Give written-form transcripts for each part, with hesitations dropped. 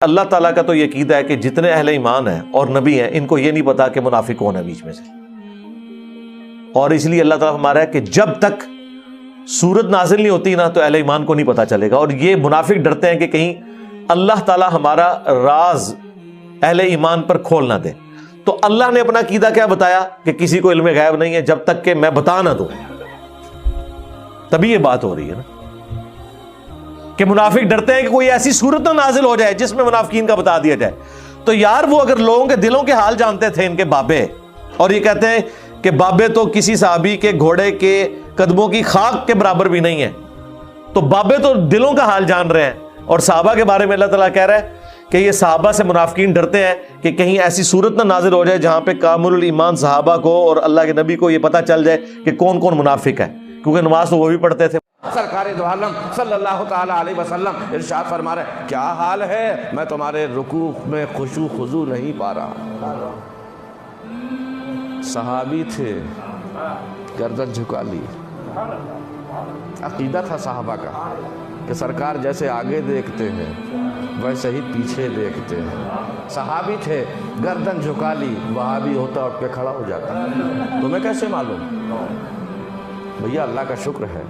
اللہ تعالیٰ کا تو یہ عقیدہ ہے کہ جتنے اہل ایمان ہیں اور نبی ہیں ان کو یہ نہیں پتا کہ منافق کون ہے بیچ میں سے، اور اس لیے اللہ تعالیٰ ہمارا ہے کہ جب تک سورت نازل نہیں ہوتی نا تو اہل ایمان کو نہیں پتا چلے گا، اور یہ منافق ڈرتے ہیں کہ کہیں اللہ تعالیٰ ہمارا راز اہل ایمان پر کھول نہ دے۔ تو اللہ نے اپنا عقیدہ کیا بتایا کہ کسی کو علم غیب نہیں ہے جب تک کہ میں بتا نہ دوں، تبھی یہ بات ہو رہی ہے نا کہ منافق ڈرتے ہیں کہ کوئی ایسی صورت نہ نازل ہو جائے جس میں منافقین کا بتا دیا جائے۔ تو یار وہ اگر لوگوں کے دلوں کے حال جانتے تھے ان کے بابے، اور یہ کہتے ہیں کہ بابے تو کسی صحابی کے گھوڑے کے قدموں کی خاک کے برابر بھی نہیں ہے، تو بابے تو دلوں کا حال جان رہے ہیں۔ اور صحابہ کے بارے میں اللہ تعالیٰ کہہ رہا ہے کہ یہ صحابہ سے منافقین ڈرتے ہیں کہ کہیں ایسی صورت نہ نازل ہو جائے جہاں پہ کامل الایمان صحابہ کو اور اللہ کے نبی کو یہ پتہ چل جائے کہ کون کون منافق ہے، کیونکہ نماز تو وہ بھی پڑھتے تھے۔ سرکار دو عالم صلی اللہ تعالی علیہ وسلم ارشاد فرما رہے کیا حال ہے، میں تمہارے رکوع میں خشوع خضوع نہیں پا رہا۔ صحابی تھے، گردن جھکا لی۔ عقیدہ تھا صحابہ کا کہ سرکار جیسے آگے دیکھتے ہیں ویسے ہی پیچھے دیکھتے ہیں۔ صحابی تھے، گردن جھکا لی، وہابی ہوتا اٹھ کے کھڑا ہو جاتا۔ تمہیں کیسے معلوم؟ بھیا اللہ کا شکر ہے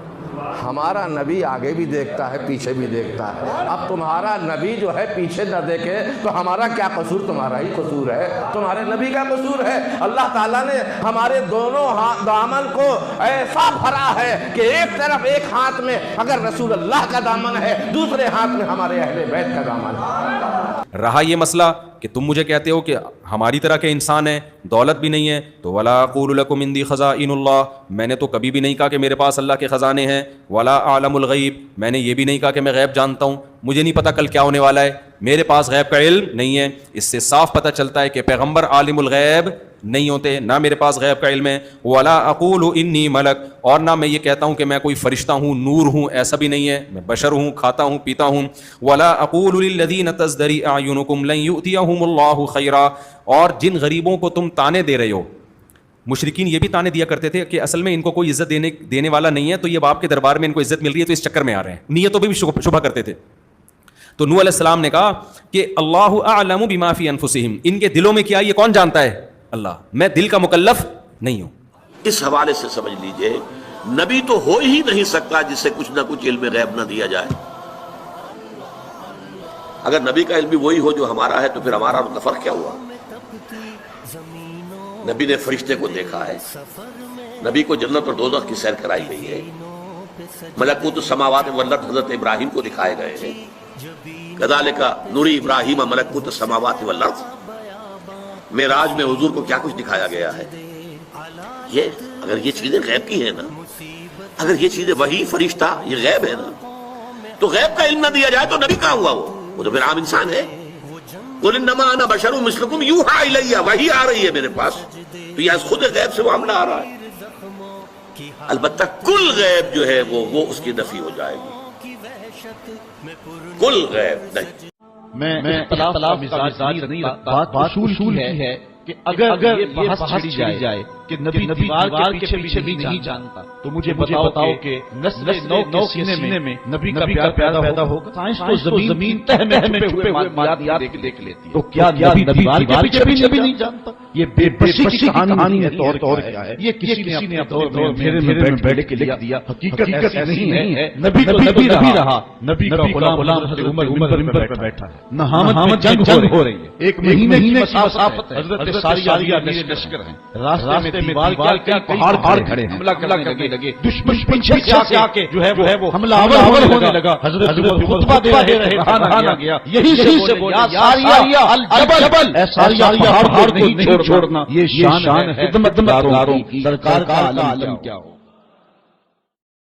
ہمارا نبی آگے بھی دیکھتا ہے پیچھے بھی دیکھتا ہے۔ اب تمہارا نبی جو ہے پیچھے نہ دیکھے تو ہمارا کیا قصور؟ تمہارا ہی قصور ہے، تمہارے نبی کا قصور ہے۔ اللہ تعالیٰ نے ہمارے دونوں دامن کو ایسا بھرا ہے کہ ایک طرف ایک ہاتھ میں اگر رسول اللہ کا دامن ہے، دوسرے ہاتھ میں ہمارے اہل بیت کا دامن ہے۔ رہا یہ مسئلہ کہ تم مجھے کہتے ہو کہ ہماری طرح کے انسان ہیں، دولت بھی نہیں ہے، تو ولا اقول لکم عندی خزائن اللہ، میں نے تو کبھی بھی نہیں کہا کہ میرے پاس اللہ کے خزانے ہیں۔ ولا اعلم الغیب، میں نے یہ بھی نہیں کہا کہ میں غیب جانتا ہوں، مجھے نہیں پتا کل کیا ہونے والا ہے، میرے پاس غیب کا علم نہیں ہے۔ اس سے صاف پتہ چلتا ہے کہ پیغمبر عالم الغیب نہیں ہوتے، نہ میرے پاس غیب کا علم ہے۔ ولا اقول انی ملک، اور نہ میں یہ کہتا ہوں کہ میں کوئی فرشتہ ہوں، نور ہوں، ایسا بھی نہیں ہے، میں بشر ہوں، کھاتا ہوں پیتا ہوں۔ ولا اقول للذین تزدری اعینکم لن یؤتیہم اللہ خیرا، اور جن غریبوں کو تم تانے دے رہے ہو، مشرکین یہ بھی تانے دیا کرتے تھے کہ اصل میں ان کو کوئی عزت دینے والا نہیں ہے، تو یہ باپ کے دربار میں ان کو عزت مل رہی ہے تو اس چکر میں آ رہے ہیں، نیتوں پہ بھی شبہ کرتے تھے۔ تو نوح علیہ السلام نے کہا کہ اللہ اعلم بما فی انفسہم، ان کے دلوں میں کیا یہ کون جانتا ہے؟ اللہ، میں دل کا مکلف نہیں ہوں۔ اس حوالے سے سمجھ لیجئے نبی تو ہو ہی نہیں سکتا جس سے کچھ نہ کچھ علم غیب نہ دیا جائے۔ اگر نبی کا علم بھی وہی ہو جو ہمارا ہے تو پھر ہمارا فرق کیا ہوا؟ نبی نے فرشتے کو دیکھا ہے، نبی کو جنت اور دوزخ کی سیر کرائی گئی ہے، ملکوت السماوات والارض حضرت ابراہیم کو دکھائے گئے ہیں، کذالک نری ابراہیم ملکوت السماوات والارض، معراج میں حضور کو کیا کچھ دکھایا گیا ہے۔ یہ اگر یہ چیزیں غیب کی ہیں نا، اگر یہ چیزیں وہی فرشتہ یہ غیب ہے نا، تو غیب کا علم نہ دیا جائے تو نبی کہاں ہوا؟ وہ تو پھر عام انسان ہے۔ قل انما انا بشر مثلکم یوحی الی، وحی آ رہی ہے میرے پاس، تو یہ خود غیب سے معاملہ آ رہا ہے۔ البتہ کل غیب جو ہے وہ اس کی نفی ہو جائے گی، کل غیب نہیں۔ میں اختلاف نہیں رکھتا، بات اصول کی ہے کہ اگر یہ بحث چھڑی جائے کہ نبی دیوار کے پیچھے بھی نہیں جانتا، تو مجھے بتاؤ کہ نسل نو کے سینے میں نبی کا پیار پیدا ہوگا۔ سائنس تو زمین تہ میں چھپے ہوئے مادیات دیکھ لیتی ہے، تو کیا نبی دیوار کے پیچھے بھی نہیں جانتا؟ یہ بے بسی کی کہانی ہے، طور کیا ہے؟ یہ کسی نے اپنے دور میں بیٹھ کے لکھ دیا، حقیقت نہیں ہے۔ نبی تو نبی رہا، نبی کا غلام حضرت عمر منبر پہ بیٹھا ہے، نہ حامد جنگ ہو رہی ہے، ایک مہینے کی مسافت ہے، حضرت ساریہ لشکر ہیں، راستے میں دیوار کیا پہاڑ کھڑے ہیں، حملہ کرنے لگے، دشمن پیچھے سے آ کے جو ہے وہ حملہ آور ہونے لگا، حضرت خطبہ دے رہے رہا نہ گیا، یہی سے بولا ساریہ الجبل، اے ساریہ پہاڑ کو نہیں چھوڑنا، یہ شان ہے خدمت داروں کی، سرکار کا عالم کیا ہو۔